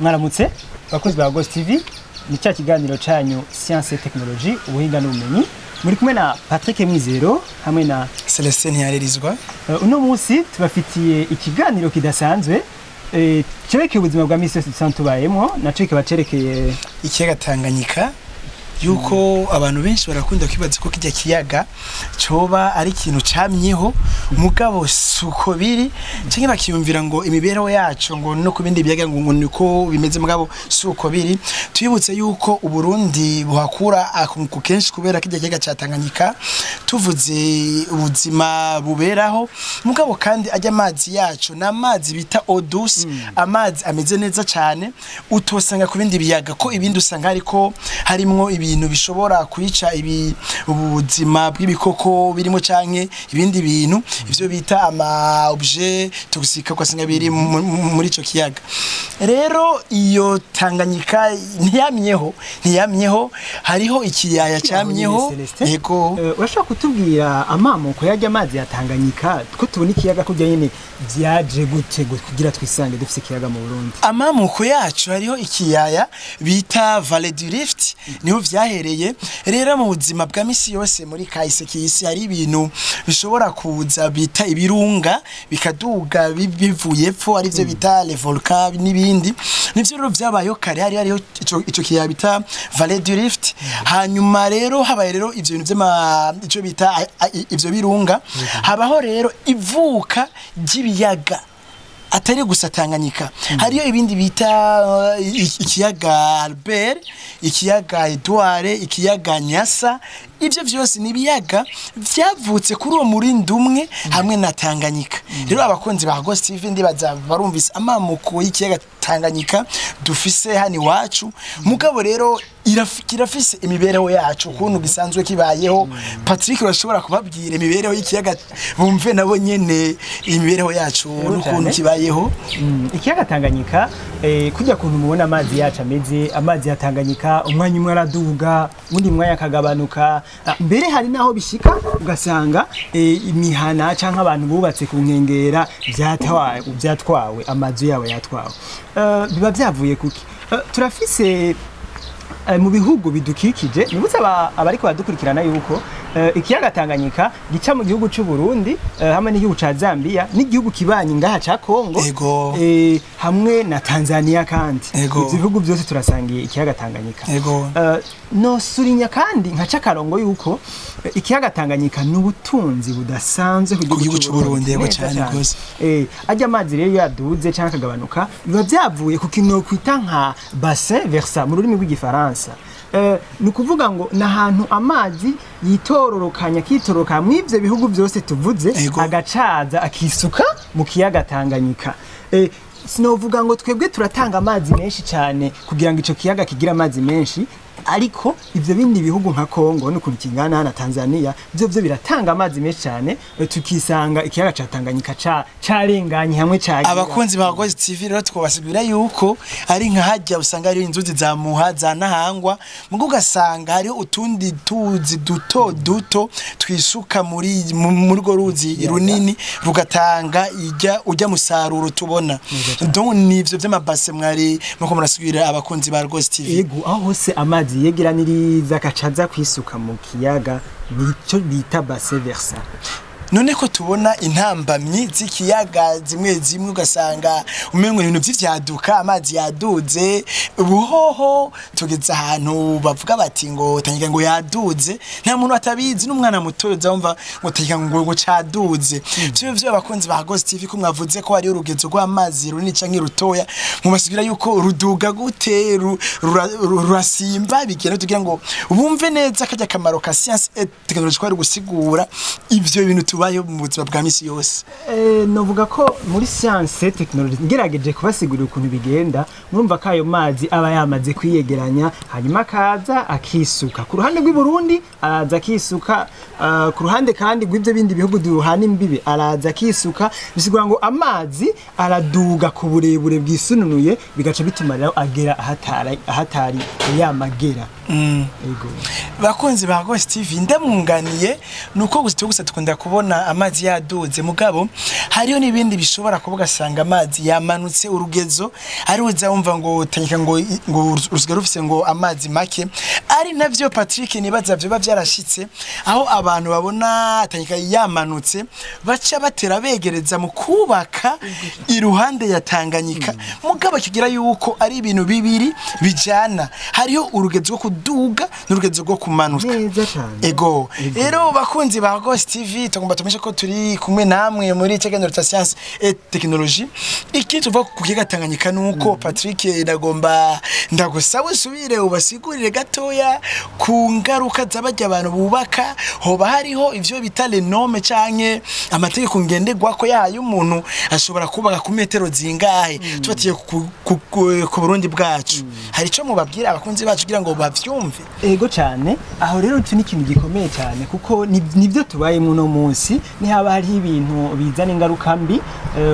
mwaramutse bakozi ba Ghost TV ni cya kiganiro cyanyu Science et Technologie ubuhinga n'ubumenyi muri kumwe na Patrick Mwizero hamwe na Celestin Yarerizwa. Uno munsi tubafitiye ikiganiro kidasanzwe cerekeye ubuzima bwa misi yose dusanzwe tubayemo naco kikaba cerekeye ikiyaga Tanganyika yuko abantu benshi barakunda kwibaza ko kijya kiyaga coba ari ikintu camyeho mugabo suko biri cyangwa bakiyumvira ngo imibereho yacu ngo no kubindi biyaga ngo niko bimeze mugabo suko biri tuyibutse yuko uburundi buhakura akunku kenshi kubera kijya kiyaga ca Tanganyika tuvuze ubuzima buberaho mugabo kandi ajya amazi yacu na amazi bita eau douce amazi ameze neza cyane utosanga ku bindi biyaga ko ibindi usanga ariko harimwo ibintu bishobora kwica ubuzima bw'ibikoko birimo canke ibindi bintu ivyo bita ama objet toxique kwasanga biri muri ico kiyaga. Rero iyo Tanganyika ntiyamyeho hariho ikiyaya camyeho. Yego urashaka kutubwira amamoko yajya amazi ya Tanganyika ko tubona ikiyaga kujya nyene vyaje gute kugira twisange dufise ikiyaga mu Burundi? Amamoko yacu hariho ikiyaya bita Vallée du Rift niho vyahereye. Rero mu buzima bwa misi yose muri kahise k'isi hari ibintu bishobora kuza bita ibirunga bikaduga bivuye epfo ari byo bita les volcans n'ibindi nivyo rero vyabayo kare hariho ico kiyaya bita Vallée du Rift. Hanyuma rero habaye rero ivyo bintu ico bita ivyo birunga habaho rero ivuka ry'ibiyaga atari gusa Tanganyika. Hariyo ibindi bita ikiyaga Albert, ikiyaga Edouard, ikiyaga Nyasa. Ivyo vyose ni biyaga vyavutse kuri uwo murindi umwe hamwe na Tanganyika. Rero abakonzi ba Ghost TV ndibaza barumvise amamoko y'ikiyaga Tanganyika dufise hani wacu mugabo rero irafise imibereho yacu kuntu gisanzwe kibayeho. Patrick urashobora kubabwira imibereho y'ikiyaga bumve nabo nyene imibereho yacu n'ukuntu kibayeho. Ikiyaga Tanganyika kujya kuntu mubona amazi yacu ameze, amazi ya Tanganyika umwanya umwe araduga undi mwanya akagabanuka, mbere hari naho bishika ugasanga imihana canke abantu bubatse ku nkengera byatwawe amazu yabo yatwawe. Biba byavuye kuki? Turafise mu bihugu bidukikije nibutse abariko badukurikirana yuko ikiyaga Tanganyika gica mu gihugu cy'u Burundi hamwe n'igihugu ca Zambia n'igihugu kibanyi ngaha ca Kongo hamwe na Tanzania kandi ivyo bihugu byose turasangiye ikiyaga Tanganyika. No surinya kandi nkaca karongo yuko ikiyaga Tanganyika n'ubutunzi budasanzwe ku gihugu cy'u Burundi yego cyane gose. Ajya amazi rero yaduze canke akagabanuka biba byavuye ku kintu kwita nka bassin versant mu rurimi rw'igifaransa. Ni ukuvuga ngo nahantu amazi kitoroka mu ivyo bihugu byose tuvuze agacaza akisuka mu kiyaga Tanganyika. Sinovuga ngo twebwe turatanga amazi menshi cyane kugira ngo ico kiyaga kigira amazi menshi, ariko ivyo bindi bihugu nka Kongo no kurikingana na Tanzania byo biratanga amazi menshi cyane tukisanga ikiyaga ca Tanganyika carenganye hamwe cagira. Abakonzi ba Ghost TV rero twabasubira yuko ari nka hajya usanga ari inzuzi za Muha za Nahangwa mugo ugasanga hari utundi tuzi duto twisuka muri go ruzi runini rugatanga ujya musaruro tubona. Donc nivyo vy'amabase mwari muko murasubira abakonzi ba Ghost TV. Yego aho hose amazi yegeraniriza akacaza kwisuka mu kiyaga nico bita bassin versant. None ko tubona intambamyi z'ikiyaga zimwe ugasanga umengo ibintu vy'ivyaduka amazi yaduze buhoho tugeze ahantu bavuga bati ngo Tanganyika ngo yaduze nta muntu atabizi n'umwana muto uzumva ngo Tanganyika ngo caduze. Vyo abakonzi ba Ghost TV ko mwavuze ko ari urugezo rw'amazi runini canke rutoya mubasubira yuko ruduga gute rurasimba bigenda tugira ngo bumve neza kajya kamaro ka Science et Technologie kwari gusigura ivyo bintu bayo mu buzima bwa misi yose. Novuga ko muri Science et Technologie ngerageje kubasigurira ukuntu bigenda mwumva ko ayo mazi aba yamaze kwiyegeranya hanyuma akaza akisuka ku ruhande rw'i Burundi araza akisuka ku ruhande kandi rw'ivyo bindi bihugu duhana imbibe araza akisuka bisigura ngo amazi araduga ku burebure bwisununuye bigaca bituma rero agera ahatari yamagera. Bakonzi ba Ghost TV ndamwunganiye nuko gusa tukunda kubona kubona amazi yaduze mugabo hariyo n'ibindi bishobora kuvuga sanga amazi yamanutse urugezo ari uza wumva ngo Tanganyika ngo urusiga rufise ngo amazi make ari navyo Patrick nibaza byo bavyarashitse aho abantu babona Tanganyika yamanutse baca batera begereza mu kubaka iruhande ya Tanganyika mugabo kigira yuko ari ibintu bibiri bijana hariyo urugezo rwo kuduga n'urugezo rwo kumanuka ego rero bakunzi ba Ghost TV tugomba tumesha ko turi kumwe namwe muri Kiganiro cha Science et Technologie iki tuva ku kiga Tanganyika nuko Patrick ndagusaba usubire ubasigurire gatoya ku ngaruka zabajya abantu bubaka hoba hariho ivyo bita les normes canke amategeko ngenderwa ko yayo umuntu ashobora kubaka ku metero zingahe tubatiye ku Burundi bwacu hari ico mubabwira abakunzi bacu kugira ngo bavyumve ego cyane aho rero tu n'ikintu gikomeye cyane kuko nivyo tubayemo no munsi ni haba hari ibintu bizana ingaruka mbi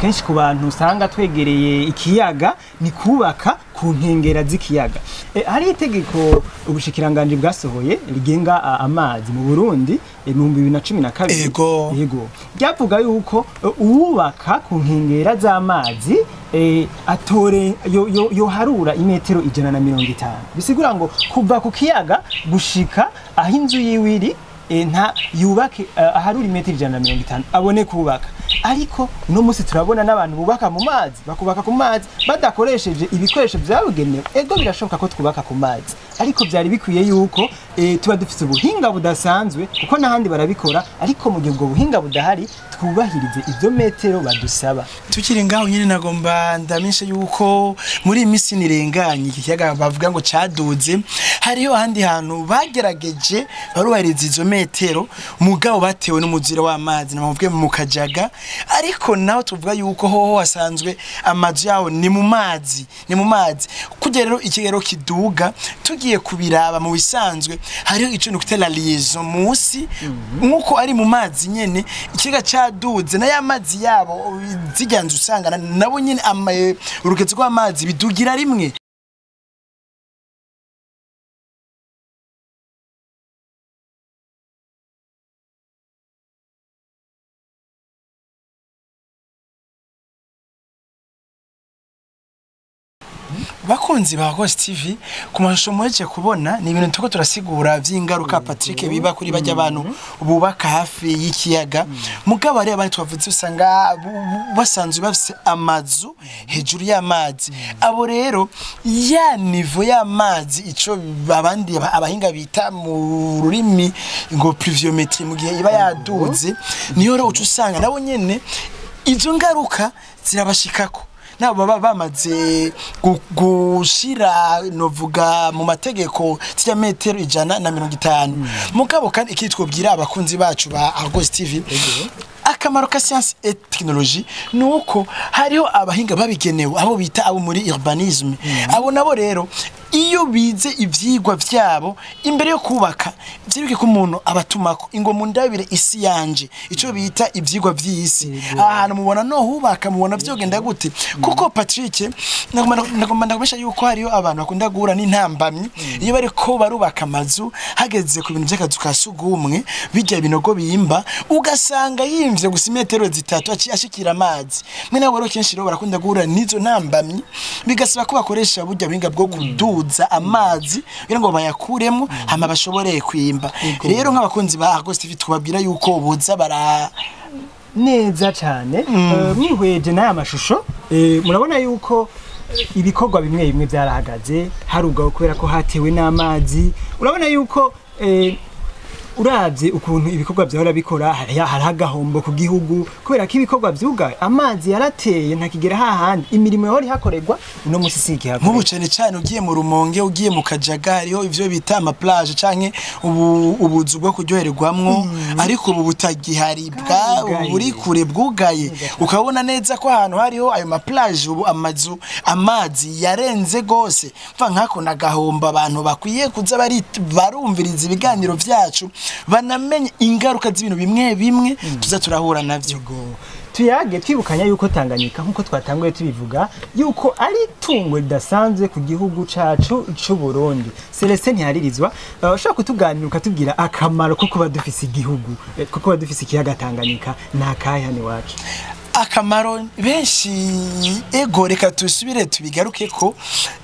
kenshi ku bantu usanga twegereye ikiyaga ni kubaka ku nkengera z'ikiyaga hari itegeko ubushikiranganje bwasohoye rigenga amazi mu Burundi mu 2012 yego byavuga yuko uwubaka ku nkengera z'amazi atore yo harura imetero 150 bisigura ngo kuva ku kiyaga gushika aho inzu yiwiri nta yubake aharura imetero 150 abone kubaka ariko no musi turabona n'abantu bubaka mu mazi bakubaka ku mazi badakoresheje ibikoresho byabugenewe ego birashoboka ko twubaka ku mazi ariko byari bikwiye yuko tuba dufite ubuhinga budasanzwe kuko nahandi barabikora ariko mu gihe ubwo buhinga budahari twubahirize ibyo metero badusaba tukiri ngaho nyine nagomba ndamisha yuko muri imisi nirenganye iki kiyaga bavuga ngo caduze hariho handi hantu bagerageje barubahiriza izo metero mugabo batewe n'umuzira w'amazi namuvuge mu Kajaga ariko naho tuvuga yuko hoho hasanzwe amazi yaho ni mu mazi kugera rero ikigero kiduga tugiye kubiraba mu bisanzwe hariho ico nukutela liaison musi nkuko ari mu mazi nyene ikiga caduze na ya mazi yabo zijyanze usanga nabo nyene urugezo rw'amazi bidugira rimwe bakunzi ba Ghost TV ku mashusho mweje kubona ni ibintu tuko turasigura vy'ingaruka Patrick biba kuri bajya abantu bubaka hafi y'ikiyaga mugabo ari abantu twavuze usanga basanzwe bafise amazu hejuru y'amazi abo rero ya niveau y'amazi ico abandi abahinga bita mu rurimi ngo pluviométrie mu gihe iba yaduze niyo rero ucusanga nabo nyene izo ngaruka zirabashikako nabo baba bamaze gushira novuga mu mategeko tya metero 150 mugabo kandi ikitwobwira abakunzi bacu ba Ghost TV akamaro ka Science et Technologie nuko hariho abahinga babigenewe abo bita abo muri urbanisme abo nabo rero iyo bize ivyigwa vyabo imbere yo kubaka byibuke ko umuntu abatumako ingo mundabire isi yanje ico bita ivyigwa vy'isi ahantu mubona no hubaka mubona vyogenda gute kuko Patrick nagomba ndagomesha yuko hariyo abantu bakunda guhura n'intambamyi iyo bari ko barubaka amazu hageze ku bintu by'akazu ka sugumwe bijya binogo bimba ugasanga yimvye gusa metero 3 ashikira amazi mwe nabo rero kenshi rero barakunda guhura n'izo ntambamyi bigasaba ko bakoresha burya binga bwo kuduza amazi kugira ngo bayakuremo hama bashobore kwimba rero nk'abakunzi ba Ghost TV tubabwira yuko boza bara neza cyane mwihweje n'aya mashusho murabona yuko ibikorwa bimwe byarahagaze harugaho kubera ko hatewe n'amazi urabona yuko uravye ukuntu ibikorwa byahora bikora haragahombo ku gihugu kubera ko ibikorwa vyugaye amazi yarateye ntakigera hahandi imirimo yori hakorerwa no musisiki hakorerwa nk'ubu cyane ugiye mu Rumonge ugiye mu Kajaga hariho ivyo bita ama plage canke ubuzu bwo kuryohererwamwo ariko ubu butagihari buri kure bwugaye ukabona neza ko ahantu hariho ayo ma plage ubu amazi yarenze gose mva nkako nagahomba abantu bakwiye kuza barumviriza ibiganiro vyacu banamenye ingaruka z'ibintu bimwe tuza turahura navyo tuyage twibukanya yuko Tanganyika nkuko twatanguye tubivuga yuko ari tungo ridasanzwe ku gihugu cacu c'u Burundi. Celestin ntiharirizwa ushaka kutuganira ukatubwira akamaro ko kuba dufise igihugu ko kuba dufise ikiyaga Tanganyika nakahe hano wacu. Akamaro benshi ego reka tusubire tubigaruke ko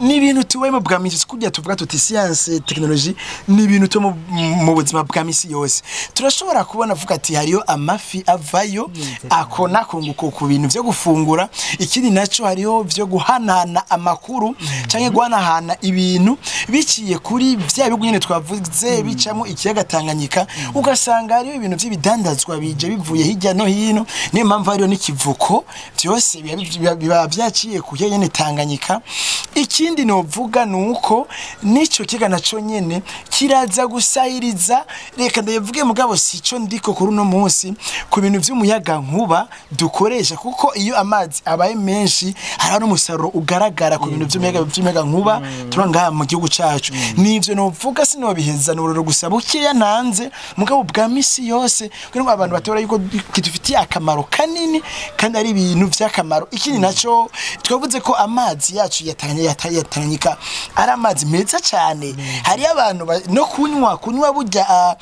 ni ibintu tuwemo bwa misi kujya tuvuga tuti science technology ni ibintu to mu buzima bwa misi yose turashobora kubona vuga ati hariyo amafi avayo akona kunguko ku bintu byo gufungura ikindi naco hariyo byo guhanana amakuru canke guhanahana ibintu biciye kuri vya bigo nyene twavuze bicamo ikiyaga Tanganyika ugasanga hariyo ibintu by'ibidandazwa bije bivuye hirya no hino ni impamvu hariyo vuko byose biba byaciye ku nyene Tanganyika. Ikindi no vuga nuko nico kiga naco nyene kiraza gusayiriza reka ndavuge mugabo sico ndiko kuri uno munsi ku bintu vy'umuyaga nkuba dukoresha kuko iyo amazi abaye menshi hari umusaruro ugaragara ku bintu vy'umuyaga nkuba turanga mu gihugu cacu. Nivyo no vuga sino biheza n'ururo gusaba ukiya nanze mugabo bwa misi yose kuko abantu batora yuko kitufitiye akamaro kanini kandi ari ibintu vy'akamaro. Ikindi naco twavuze ko amazi yacu Tanganyika ari amazi meza cyane hari abantu no kunywa burya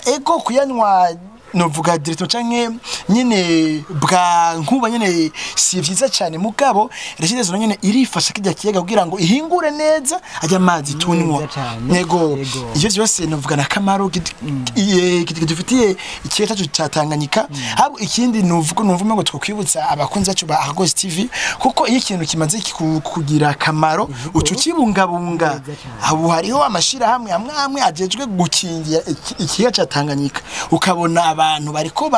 ego kuyanywa novuga directo canke nyene bwa nkuba nyene si vyiza cyane mugabo reshidezo nyene irifasha kijya kiyaga kugira ngo ihingure neza ajya amazi tunywa nego ivyo byose novuga na kamaro dufitiye ikiyaga cyacu Tanganyika. Habo ikindi novuga ngo twokwibutsa abakunzi bacu ba Argos TV kuko iyo ikintu kimaze kugira kamaro ucucibungabunga abo hariho amashira hamwe ajejwe gukingira ikiyaga cya Tanganyika ukabona abantu bariko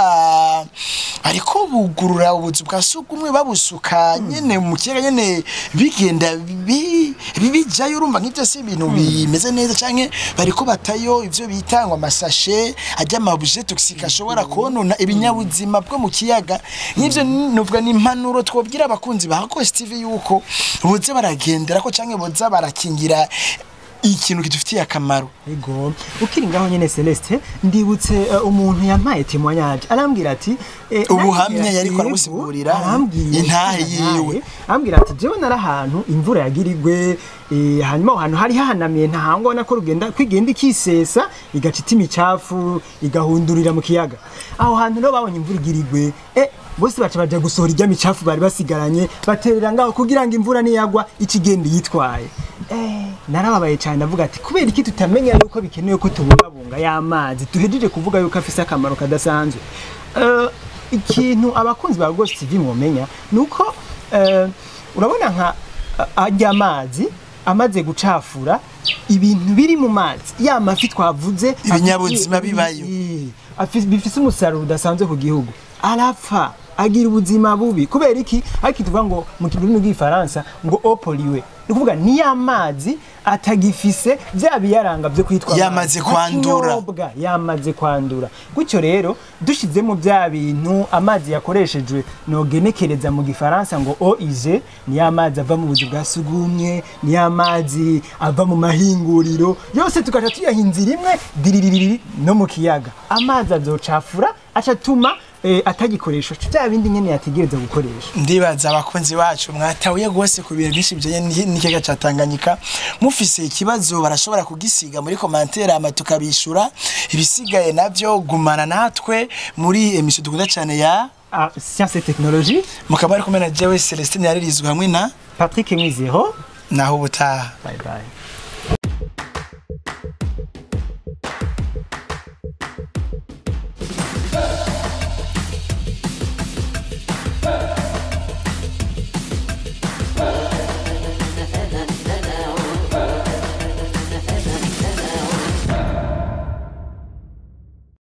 bugurura ubuzu bwa sugumwe babusuka nyene mu kiyaga nyene bigenda bijayo urumva nk'ivyo si ibintu bimeze neza canke bariko batayo ivyo bitangwa amasashe ajya amabuje toxique ashobora konona ibinyabuzima bwo mu kiyaga. Nk'ivyo nuvuga ni impanuro twobwira abakunzi ba Argos TV yuko boze baragendera ko canke boza barakingira ikintu kidufitiye akamaro. Ego ukiri ngaho nyene Celeste ndibutse umuntu yampaye témoignage arambwira ati ubuhamya yari ko aramusigurira intahe yiwe arambwira ati jewe narahantu imvura yagirigwe hanyuma ahantu hari hahanamiye ntahangona ko rugenda kwigenda ikisesa igacita imicafu igahundurira mu kiyaga. Aho hantu no babonye imvura igirigwe bose baca baje gusohora ijya micafu bari basigaranye baterera ngaho kugira ngo imvura niyagwa ikigende yitwaye. Narababaye cyane ndavuga ati kubera iki tutamenya yuko bikenewe ko tubungabunga y'amazi duhejeje kuvuga yuko afise akamaro kadasanzwe. Ikintu abakunzi ba Argos TV mwomenya nuko urabona nka ajya amazi amaze gucafura ibintu biri mu mazi ya mafi twavuze ibinyabuzima bibayo bifise umusaruro udasanzwe ku gihugu arapfa agira ubuzima bubi kubera iki ariko tuvuga ngo mu kirimi rw'ifaransa ngo eau polluée ukuvuga ni amazi atagifise bya biyaranga byo kwitwa yamaze kwandura gutyo rero dushizemo bya bintu amazi yakoreshejwe no genekereza mu gifaransa ngo eau usée ni amazi ava mu buzi bwa sugumye ni amazi ava mu mahinguriro yose tukaca tuyahinzira imwe diririri no mu kiyaga amazi azocafura acatuma atagikoresho cya bindi nyene yategereza gukoresha. Ndibaza abakunzi bacu mwatawiye gose ku bintu byinshi byo n'ikiyaga cya Tanganyika mufise ikibazo barashobora kugisiga muri commentaire ama tukabishura ibisigaye navyo gumana natwe muri emission dukunda cyane ya Science et Technologie mukabari kumena jewe Celestin yaririzwe hamwe na Patrick Mwizero naho butaha bye bye.